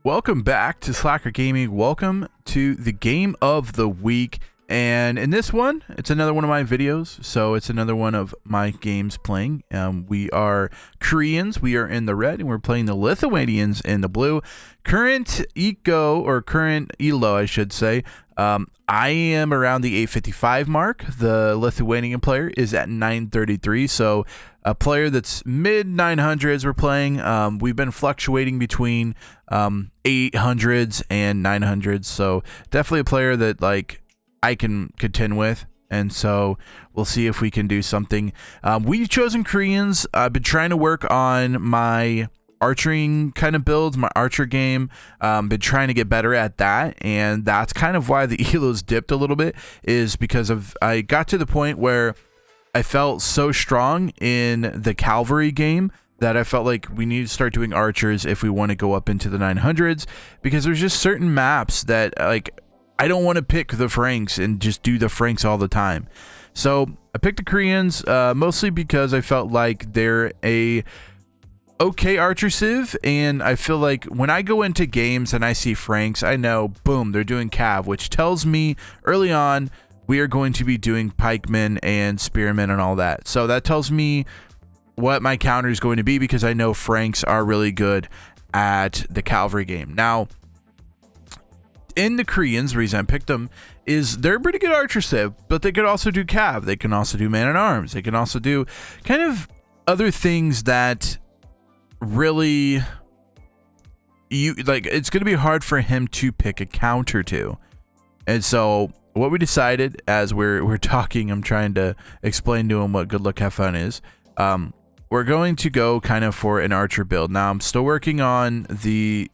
Welcome back to Slacker Gaming. Welcome to the game of the week. And in this one, it's another one of my videos. So it's another one of my games playing. We are Koreans. We are in the red, and we're playing the Lithuanians in the blue. Current ELO, I should say. I am around the 855 mark. The Lithuanian player is at 933. So a player that's mid 900s we're playing. We've been fluctuating between 800s and 900s. So definitely a player that like I can contend with. And so we'll see if we can do something. We've chosen Koreans. I've been trying to work on my archering kind of builds, my archer game. Been trying to get better at that, and that's kind of why the elos dipped a little bit, is because of I got to the point where I felt so strong in the cavalry game that I felt like we need to start doing archers if we want to go up into the 900s, because there's just certain maps that like I don't want to pick the Franks and just do the Franks all the time. So I picked the Koreans mostly because I felt like they're a okay archer civ, and I feel like when I go into games and I see Franks, I know, boom, they're doing cav, which tells me early on we are going to be doing pikemen and spearmen and all that. So that tells me what my counter is going to be, because I know Franks are really good at the cavalry game. Now, in the Koreans, the reason I picked them is they're a pretty good archer civ, but they could also do cav. They can also do man-at-arms. They can also do kind of other things that really it's going to be hard for him to pick a counter to. And so what we decided, as we're talking, I'm trying to explain to him what good luck have fun is. We're going to go kind of for an archer build. Now I'm still working on the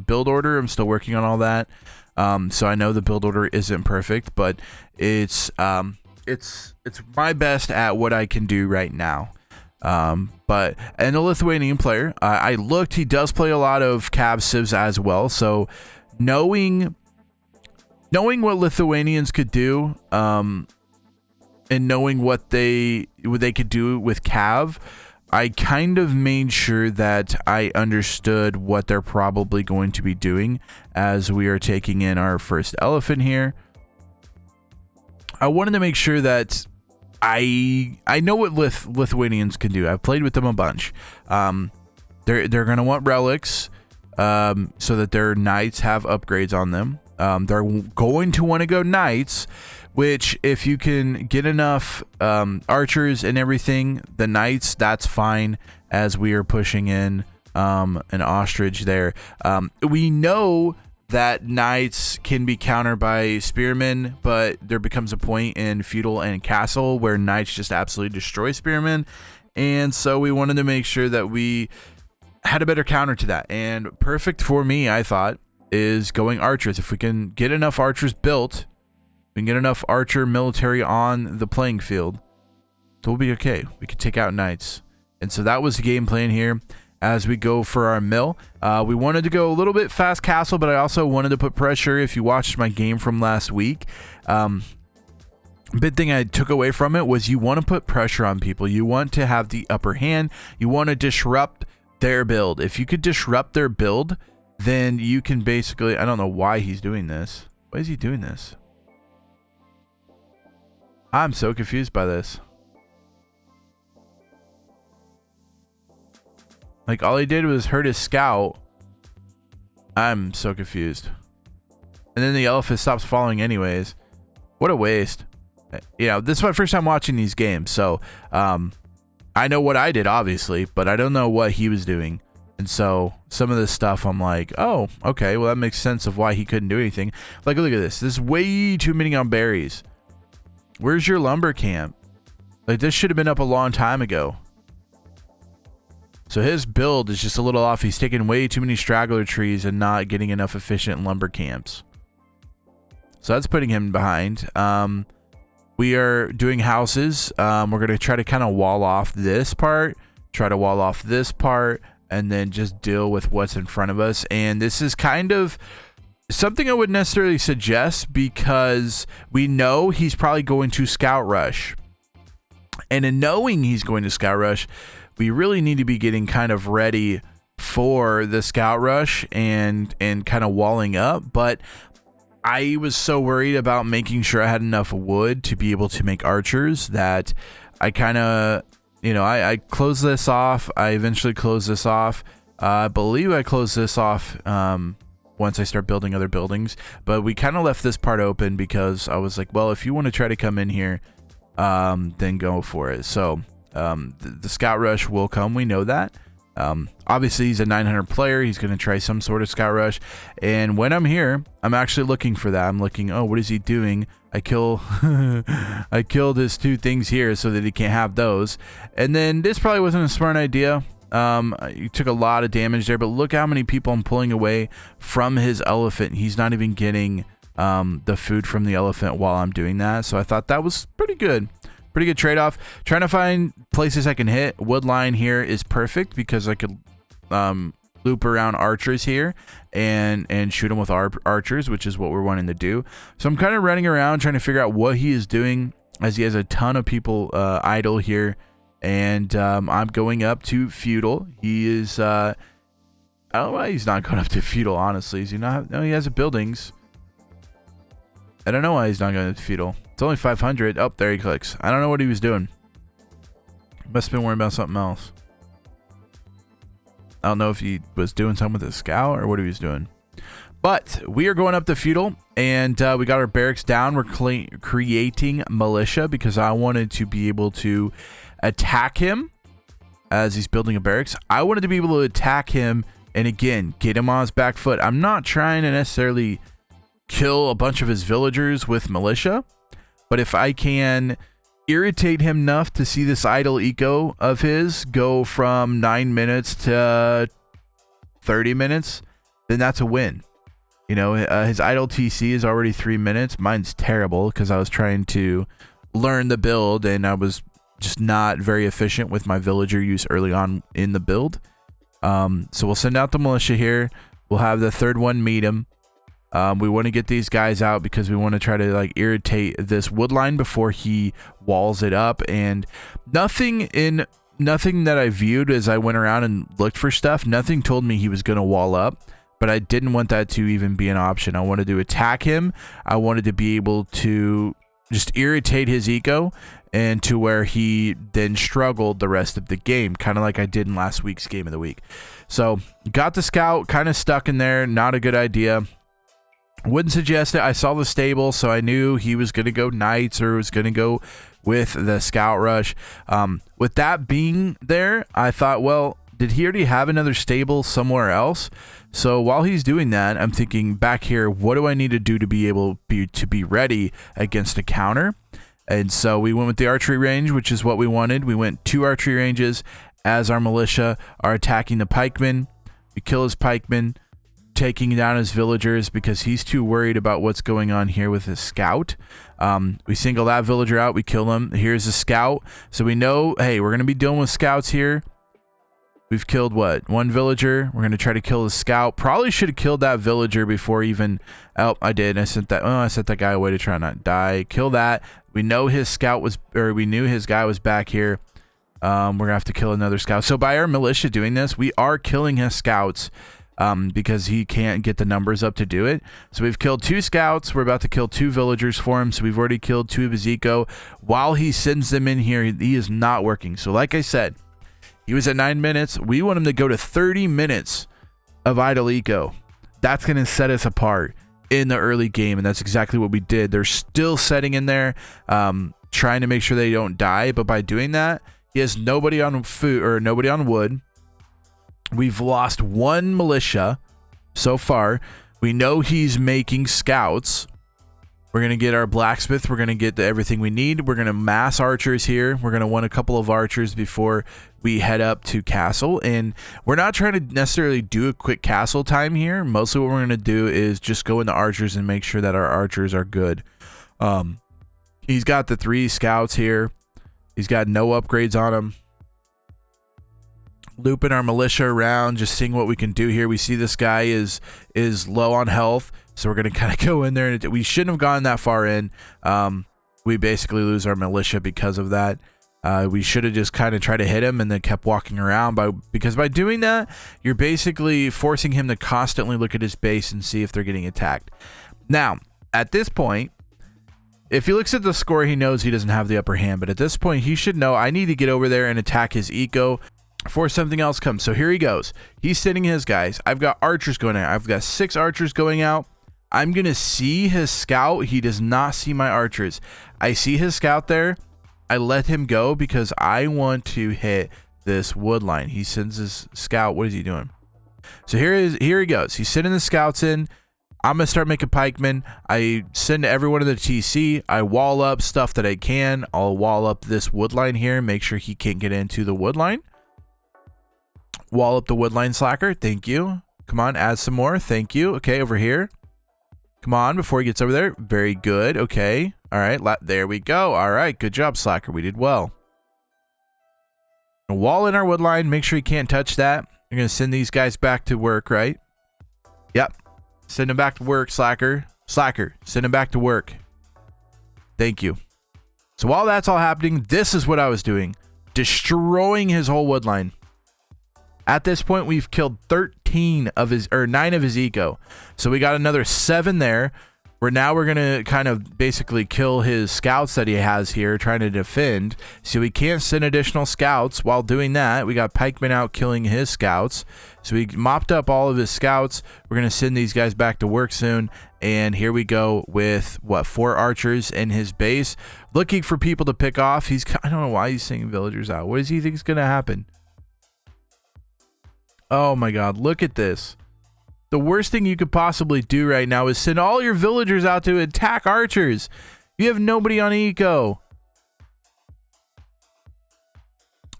build order. I'm still working on all that. So I know the build order isn't perfect, but it's my best at what I can do right now. But and the Lithuanian player, I looked, he does play a lot of cav civs as well. So knowing what Lithuanians could do, and knowing what they could do with cav, I kind of made sure that I understood what they're probably going to be doing as we are taking in our first elephant here. I wanted to make sure that I know what Lithuanians can do. I've played with them a bunch. They're gonna want relics, so that their knights have upgrades on them. They're going to want to go knights, which if you can get enough archers and everything, the knights, that's fine, as we are pushing in an ostrich there. We know that knights can be countered by spearmen, but there becomes a point in feudal and castle where knights just absolutely destroy spearmen, and so we wanted to make sure that we had a better counter to that. And perfect for me, I thought, is going archers. If we can get enough archers built, we can get enough archer military on the playing field, so we'll be okay. We can take out knights. And so that was the game plan here as we go for our mill. We wanted to go a little bit fast castle, but I also wanted to put pressure. If you watched my game from last week, big thing I took away from it was you want to put pressure on people. You want to have the upper hand. You want to disrupt their build. If you could disrupt their build, then you can basically, I don't know why he's doing this. Why is he doing this? I'm so confused by this. Like, all he did was hurt his scout. I'm so confused. And then the elephant stops following anyways. What a waste. You know, this is my first time watching these games, so I know what I did, obviously, but I don't know what he was doing. And so some of this stuff, I'm like, oh, okay, well, that makes sense of why he couldn't do anything. Like, look at this. This is way too many on berries. Where's your lumber camp? Like, this should have been up a long time ago. So his build is just a little off. He's taking way too many straggler trees and not getting enough efficient lumber camps. So that's putting him behind. We are doing houses. We're going to try to kind of wall off this part, try to wall off this part, and then just deal with what's in front of us. And this is kind of something I wouldn't necessarily suggest, because we know he's probably going to scout rush. And in knowing he's going to scout rush, we really need to be getting kind of ready for the scout rush and kind of walling up, but I was so worried about making sure I had enough wood to be able to make archers that I kind of, you know, I closed this off. I eventually closed this off. I believe I closed this off once I start building other buildings, but we kind of left this part open because I was like, well, if you want to try to come in here, then go for it. So the scout rush will come. We know that. Obviously he's a 900 player. He's going to try some sort of scout rush. And when I'm here, I'm actually looking for that. I'm looking, oh, what is he doing? I killed his 2 things here so that he can't have those. And then this probably wasn't a smart idea. You took a lot of damage there, but look how many people I'm pulling away from his elephant. He's not even getting, the food from the elephant while I'm doing that. So I thought that was pretty good. Pretty good trade-off. Trying to find places I can hit. Wood line here is perfect because I could loop around archers here and shoot them with archers, which is what we're wanting to do. So I'm kind of running around trying to figure out what he is doing as he has a ton of people idle here. And I'm going up to feudal. He is, I don't know why he's not going up to feudal, honestly. Is he not? No, he has buildings. I don't know why he's not going to feudal. It's only 500. Oh, there he clicks. I don't know what he was doing. Must have been worrying about something else. I don't know if he was doing something with his scout or what he was doing. But we are going up to feudal, and we got our barracks down. We're creating militia because I wanted to be able to attack him as he's building a barracks. I wanted to be able to attack him and, again, get him on his back foot. I'm not trying to necessarily kill a bunch of his villagers with militia, but if I can irritate him enough to see this idle eco of his go from 9 minutes to 30 minutes, then that's a win. You know, his idle TC is already 3 minutes. Mine's terrible because I was trying to learn the build and I was just not very efficient with my villager use early on in the build. So we'll send out the militia here. We'll have the third one meet him. We want to get these guys out because we want to try to like irritate this wood line before he walls it up. And nothing that I viewed as I went around and looked for stuff, nothing told me he was going to wall up, but I didn't want that to even be an option. I wanted to attack him. I wanted to be able to just irritate his eco and to where he then struggled the rest of the game, kind of like I did in last week's game of the week. So got the scout kind of stuck in there. Not a good idea. Wouldn't suggest it. I saw the stable, so I knew he was going to go knights or was going to go with the scout rush. With that being there, I thought, well, did he already have another stable somewhere else? So while he's doing that, I'm thinking back here, what do I need to do to be able to be ready against a counter? And so we went with the archery range, which is what we wanted. We went 2 archery ranges as our militia are attacking the pikemen. We kill his pikemen, taking down his villagers because he's too worried about what's going on here with his scout. We single that villager out. We kill him. Here's the scout. So we know, hey, we're going to be dealing with scouts here. We've killed what? 1 villager. We're going to try to kill the scout. Probably should have killed that villager before even. Oh, I did. I sent that guy away to try not to die. Kill that. We know his scout was, or we knew his guy was back here. We're going to have to kill another scout. So by our militia doing this, we are killing his scouts because he can't get the numbers up to do it. So we've killed 2 scouts. We're about to kill 2 villagers for him. So we've already killed 2 of his eco. While he sends them in here, he is not working. So like I said, he was at 9 minutes. We want him to go to 30 minutes of idle eco. That's going to set us apart in the early game, and that's exactly what we did. They're still setting in there, trying to make sure they don't die, but by doing that, he has nobody on food or nobody on wood. We've lost 1 militia so far. We know he's making scouts. We're going to get our blacksmith. We're going to get everything we need. We're going to mass archers here. We're going to want a couple of archers before we head up to castle. And we're not trying to necessarily do a quick castle time here. Mostly what we're going to do is just go into archers and make sure that our archers are good. He's got the 3 scouts here. He's got no upgrades on him. Looping our militia around, just seeing what we can do here. We see this guy is low on health, so we're going to kind of go in there. And we shouldn't have gone that far in. We basically lose our militia because of that. We should have just kind of tried to hit him and then kept walking around, because by doing that, you're basically forcing him to constantly look at his base and see if they're getting attacked. Now, at this point, if he looks at the score, he knows he doesn't have the upper hand. But at this point, he should know I need to get over there and attack his eco before something else comes. So here he goes. He's sending his guys. I've got archers going out. I've got 6 archers going out. I'm going to see his scout. He does not see my archers. I see his scout there. I let him go because I want to hit this wood line. He sends his scout. What is he doing? So here he goes. He's sending the scouts in. I'm going to start making pikemen. I send everyone to the TC. I wall up stuff that I can. I'll wall up this wood line here. Make sure he can't get into the wood line. Wall up the wood line, slacker. Thank you. Come on, add some more. Thank you. Okay, over here. Come on, before he gets over there. Very good. Okay. All right, there we go. All right, good job, slacker. We did well. Wall in our wood line. Make sure he can't touch that. You're going to send these guys back to work, right? Yep. Send him back to work, slacker. Slacker, send him back to work. Thank you. So while that's all happening, this is what I was doing. Destroying his whole wood line. At this point, we've killed 9 of his eco. So we got another 7 there. We're going to kind of basically kill his scouts that he has here, trying to defend. So we can't send additional scouts. While doing that, we got pikemen out killing his scouts. So we mopped up all of his scouts. We're going to send these guys back to work soon. And here we go with, 4 archers in his base. Looking for people to pick off. I don't know why he's sending villagers out. What does he think is going to happen? Oh my God, look at this. The worst thing you could possibly do right now is send all your villagers out to attack archers. You have nobody on eco.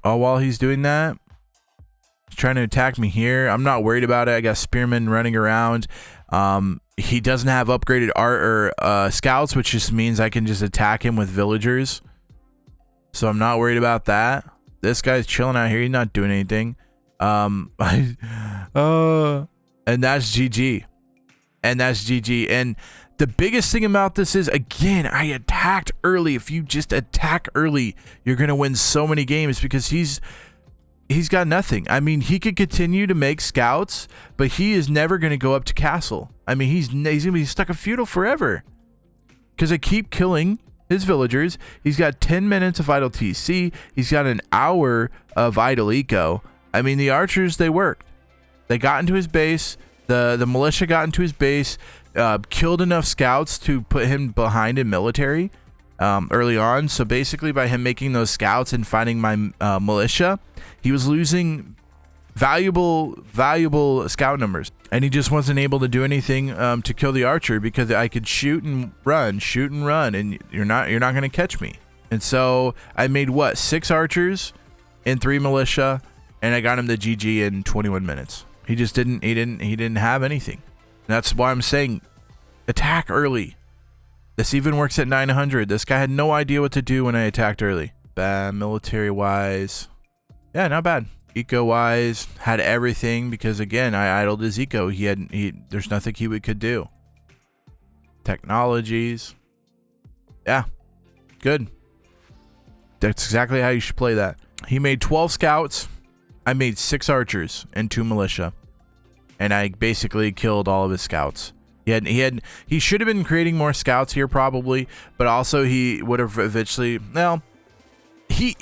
Oh, while he's doing that, he's trying to attack me here. I'm not worried about it. I got spearmen running around. He doesn't have upgraded scouts, which just means I can just attack him with villagers. So I'm not worried about that. This guy's chilling out here. He's not doing anything. And that's GG. And that's GG. And the biggest thing about this is, again, I attacked early. If you just attack early, you're going to win so many games because he's got nothing. I mean, he could continue to make scouts, but he is never going to go up to castle. I mean, he's going to be stuck a feudal forever because I keep killing his villagers. He's got 10 minutes of idle TC. He's got an hour of idle eco. I mean, the archers, they worked. They got into his base. The militia got into his base, killed enough scouts to put him behind in military early on. So basically, by him making those scouts and finding my militia, he was losing valuable scout numbers, and he just wasn't able to do anything to kill the archer because I could shoot and run, and you're not going to catch me. And so I made 6 archers and 3 militia. And I got him the GG in 21 minutes. He just didn't have anything. And that's why I'm saying attack early. This even works at 900. This guy had no idea what to do when I attacked early. Bad military wise. Yeah, not bad. Eco wise, had everything because again, I idled his eco. There's nothing he could do. Technologies. Yeah. Good. That's exactly how you should play that. He made 12 scouts. I made 6 archers and 2 militia, and I basically killed all of his scouts. He should have been creating more scouts here probably, but also he would have eventually. Well, he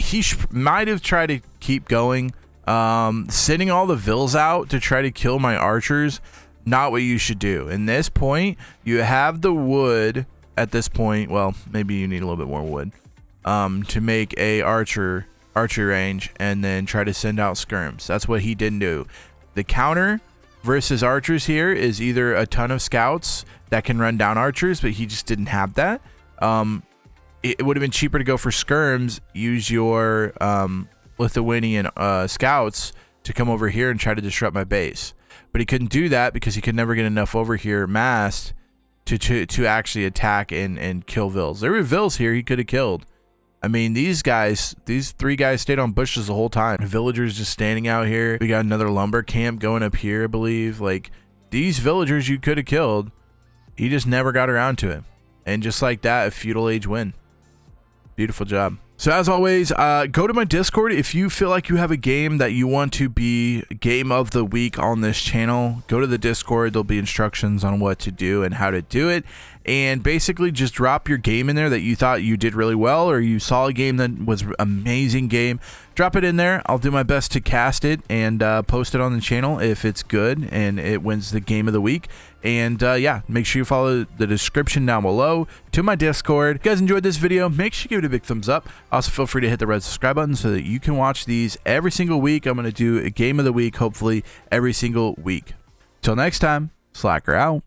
might have tried to keep going, sending all the vills out to try to kill my archers. Not what you should do. In this point, you have the wood. At this point, well, maybe you need a little bit more wood, to make a archery range and then try to send out skirms. That's what he didn't do. The counter versus archers here is either a ton of scouts that can run down archers, but he just didn't have that. It would have been cheaper to go for skirms, use your Lithuanian scouts to come over here and try to disrupt my base. But he couldn't do that because he could never get enough over here massed to actually attack and kill vills. There were vills here he could have killed. I mean, these 3 guys stayed on bushes the whole time. Villagers just standing out here. We got another lumber camp going up here, I believe. Like, these villagers you could have killed. He just never got around to it. And just like that, a feudal age win. Beautiful job. So as always, go to my Discord if you feel like you have a game that you want to be game of the week on this channel. Go to the Discord. There'll be instructions on what to do and how to do it. And basically just drop your game in there that you thought you did really well, or you saw a game that was an amazing game. Drop it in there. I'll do my best to cast it and post it on the channel if it's good and it wins the game of the week. And yeah, make sure you follow the description down below to my Discord. If you guys enjoyed this video, make sure you give it a big thumbs up. Also, feel free to hit the red subscribe button so that you can watch these every single week. I'm going to do a game of the week, hopefully every single week. Till next time, Slacker out.